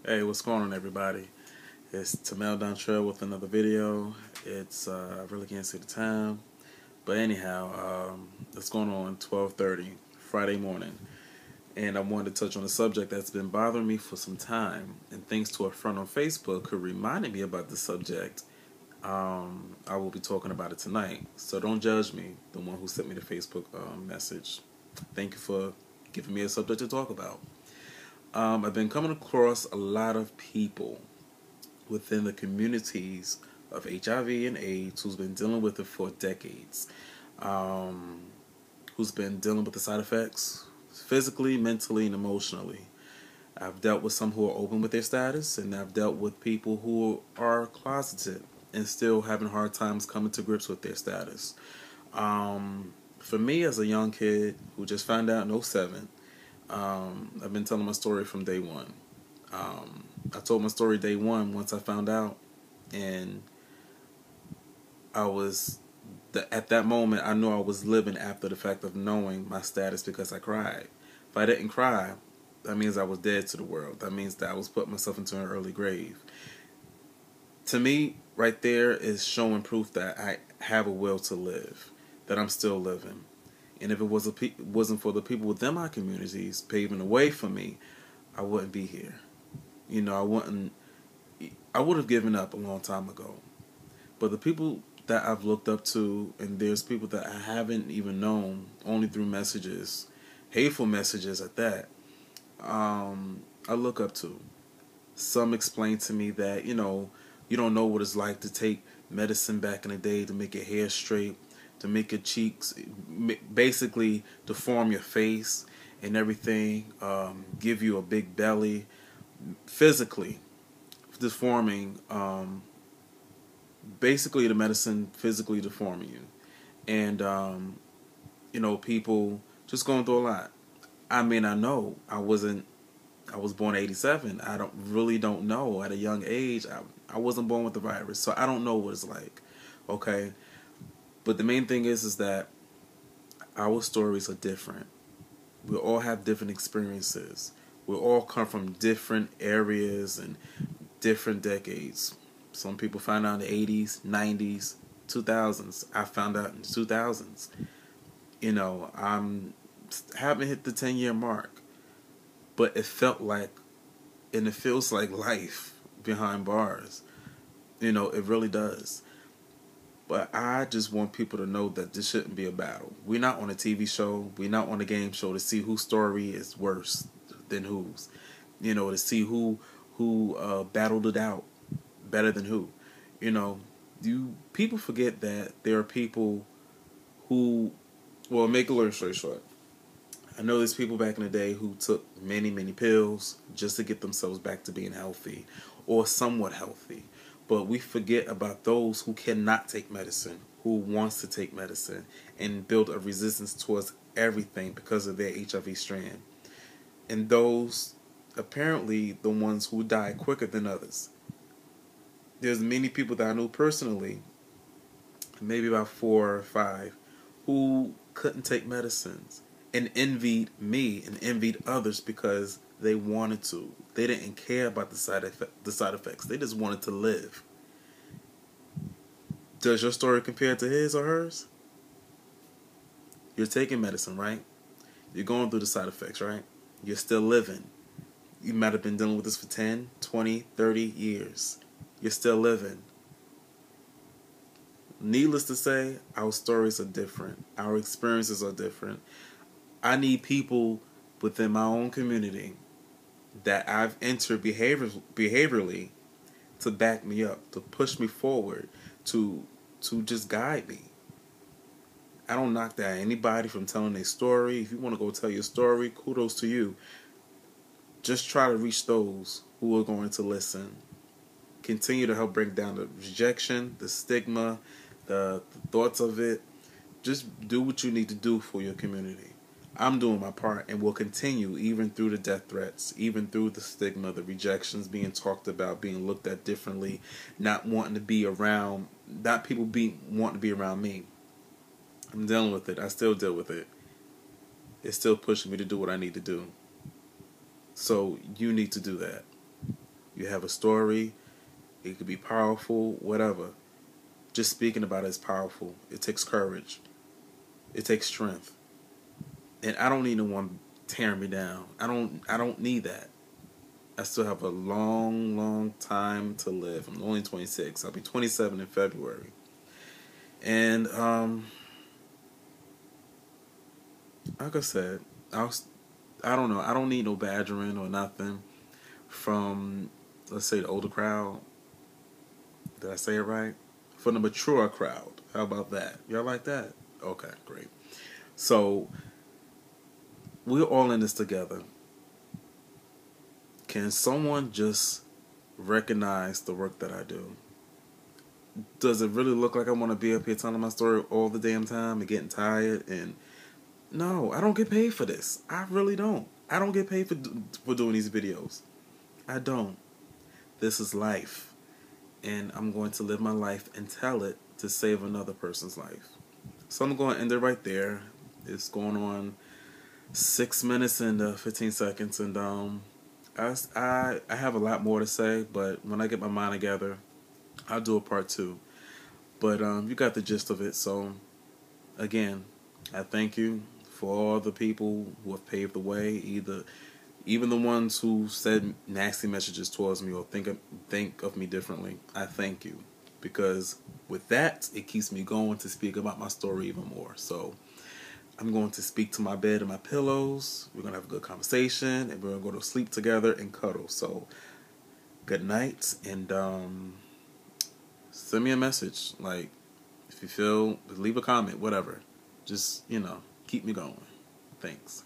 Hey, what's going on, everybody? It's Tamel Dontrell with another video. I really can't see the time, but anyhow, it's going on 12:30 Friday morning, and I wanted to touch on a subject that's been bothering me for some time. And thanks to a friend on Facebook who reminded me about the subject, I will be talking about it tonight. So don't judge me, the one who sent me the Facebook message. Thank you for giving me a subject to talk about. I've been coming across a lot of people within the communities of HIV and AIDS who's been dealing with it for decades, who's been dealing with the side effects physically, mentally, and emotionally. I've dealt with some who are open with their status, and I've dealt with people who are closeted and still having hard times coming to grips with their status. For me, as a young kid who just found out in '07, I've been telling my story from day one. I told my story day one once I found out, and at that moment I knew I was living after the fact of knowing my status because I cried. If I didn't cry, that means I was dead to the world. That means that I was putting myself into an early grave. To me, right there is showing proof that I have a will to live, that I'm still living. And if it wasn't for the people within my communities paving the way for me, I wouldn't be here. I would have given up a long time ago. But the people that I've looked up to, and there's people that I haven't even known, only through messages, hateful messages at that, I look up to. Some explain to me that, you don't know what it's like to take medicine back in the day to make your hair straight, to make your cheeks, basically to form your face and everything, give you a big belly, physically deforming, basically the medicine physically deforming you. And, people just going through a lot. I mean, I know I was born in '87. I don't know. At a young age, I wasn't born with the virus, so I don't know what it's like. Okay? But the main thing is that our stories are different. We all have different experiences. We all come from different areas and different decades. Some people found out in the '80s, '90s, 2000s. I found out in the 2000s. Haven't hit the 10-year mark, but it felt like, and it feels like life behind bars. It really does. But I just want people to know that this shouldn't be a battle. We're not on a TV show. We're not on a game show to see whose story is worse than whose. To see who battled it out better than who. People forget that there are people who, well, make a long story short. I know there's people back in the day who took many, many pills just to get themselves back to being healthy or somewhat healthy. But we forget about those who cannot take medicine, who wants to take medicine and build a resistance towards everything because of their HIV strand. And those, apparently, the ones who die quicker than others. There's many people that I knew personally, maybe about 4 or 5, who couldn't take medicines and envied me and envied others because they wanted to. They didn't care about the side effects. They just wanted to live. Does your story compare to his or hers? You're taking medicine, right? You're going through the side effects, right? You're still living. You might have been dealing with this for 10, 20, 30 years. You're still living. Needless to say, our stories are different. Our experiences are different. I need people within my own community that I've entered behaviorally to back me up, to push me forward, to just guide me. I don't knock that anybody from telling their story. If you want to go tell your story, kudos to you. Just try to reach those who are going to listen. Continue to help break down the rejection, the stigma, the thoughts of it. Just do what you need to do for your community. I'm doing my part and will continue even through the death threats, even through the stigma, the rejections being talked about, being looked at differently, not wanting to be around, not people wanting to be around me. I'm dealing with it. I still deal with it. It's still pushing me to do what I need to do. So you need to do that. You have a story. It could be powerful, whatever. Just speaking about it is powerful. It takes courage. It takes strength. And I don't need no one tearing me down. I don't need that. I still have a long, long time to live. I'm only 26. I'll be 27 in February. And like I said, I don't know. I don't need no badgering or nothing from, let's say, the older crowd. Did I say it right? For the mature crowd. How about that? Y'all like that? Okay, great. So, we're all in this together. Can someone just recognize the work that I do? Does it really look like I want to be up here telling my story all the damn time and getting tired? And no, I don't get paid for this. I really don't. I don't get paid for doing these videos. I don't. This is life. And I'm going to live my life and tell it to save another person's life. So I'm going to end it right there. It's going on 6 minutes and 15 seconds. And I have a lot more to say, but when I get my mind together, I'll do a part 2. But you got the gist of it. So again, I thank you for all the people who have paved the way, even the ones who said nasty messages towards me or think of me differently. I thank you, because with that, it keeps me going to speak about my story even more. So I'm going to speak to my bed and my pillows. We're going to have a good conversation, and we're going to go to sleep together and cuddle. So good night, and send me a message. Like, if you feel, leave a comment, whatever. Just, keep me going. Thanks.